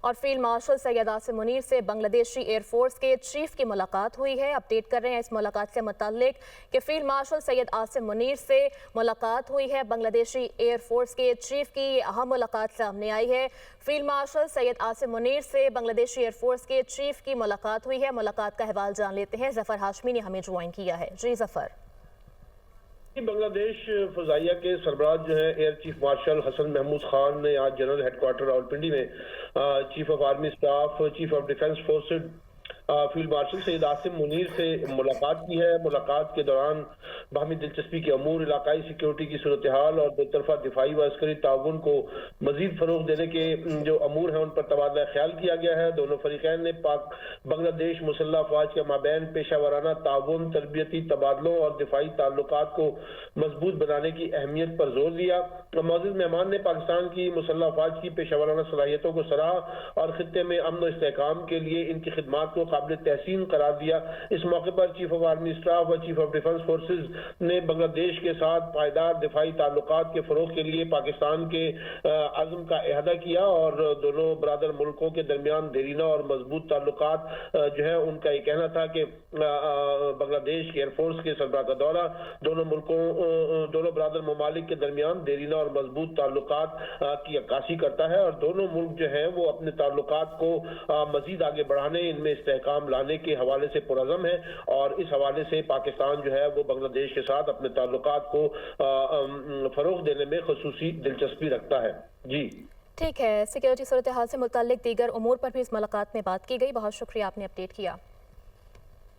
اور field marshal Syed Asim Munir سے بنگلادیشی air force کے چیف کی ملاقات ہوئی ہے۔ اپڈیٹ کر رہے ہیں اس ملاقات سے متعلق کہ فیلڈ مارشل سید آصم منیر سے ملاقات ہوئی ہے بنگلادیشی ایئر فورس کے چیف کی۔ یہ اہم ملاقات سامنے آئی ہے۔ فیلڈ مارشل سید آصم منیر سے بنگلادیشی ایئر فورس کے چیف کی ملاقات ہوئی ہے۔ ملاقات کا احوال جان لیتے ہیں، ظفر ہاشمی نے ہمیں جوائن کیا ہے۔ جی ظفر۔ بنگلہ دیش فضائیہ کے سربراہ جو ہیں air chief marshal Hassan Mahmood Khan نے آج جنرل ہیڈ کوارٹر راولپنڈی میں chief of army staff, chief of defence forces field marshal Syed Asim Munir سے ملاقات کی ہے۔ ملاقات کے دوران باہمی دلچسپی کے امور، علاقائی سیکیورٹی کی صورتحال اور دو طرفہ دفاعی و عسکری تعاون کو مزید فروغ دینے کے جو امور ہیں ان پر تبادلہ خیال کیا گیا ہے۔ دونوں فریقین نے پاک بنگلہ دیش مسلح افواج کے مابین پیشہ ورانہ تعاون، تربیتی تبادلوں اور دفاعی تعلقات کو مضبوط بنانے کی اہمیت پر زور دیا۔ معزز مہمان نے پاکستان کی مسلح افواج کی پیشہ ورانہ صلاحیتوں کو سراہا اور خطے میں امن و استحکام کے لیے ان کی خدمات کو قابل تحسین قرار دیا۔ اس موقع پر چیف آف آرمی سٹاف اور چیف آف ڈیفنس فورسز نے بنگلہ دیش کے ساتھ پائیدار دفاعی تعلقات کے فروغ کے لیے پاکستان کے عزم کا اعادہ کیا اور دونوں برادر ملکوں کے درمیان دیرینہ اور مضبوط تعلقات جو ہے ان کا یہ کہنا تھا کہ بنگلہ دیش کے ایئر فورس کے سربراہ کا دورہ دونوں برادر ممالک کے درمیان دیرینہ اور مضبوط تعلقات کی عکاسی کرتا ہے اور دونوں ملک جو ہیں وہ اپنے تعلقات کو مزید آگے بڑھانے، ان میں استحکام لانے کے حوالے سے پرعزم ہے اور اس حوالے سے پاکستان جو ہے وہ بنگلہ دیش کے ساتھ اپنے تعلقات کو فروغ دینے میں خصوصی دلچسپی رکھتا ہے۔ جی ٹھیک ہے، سیکیورٹی صورتحال سے متعلق دیگر امور پر بھی اس ملاقات میں بات کی گئی۔ بہت شکریہ، آپ نے اپڈیٹ کیا۔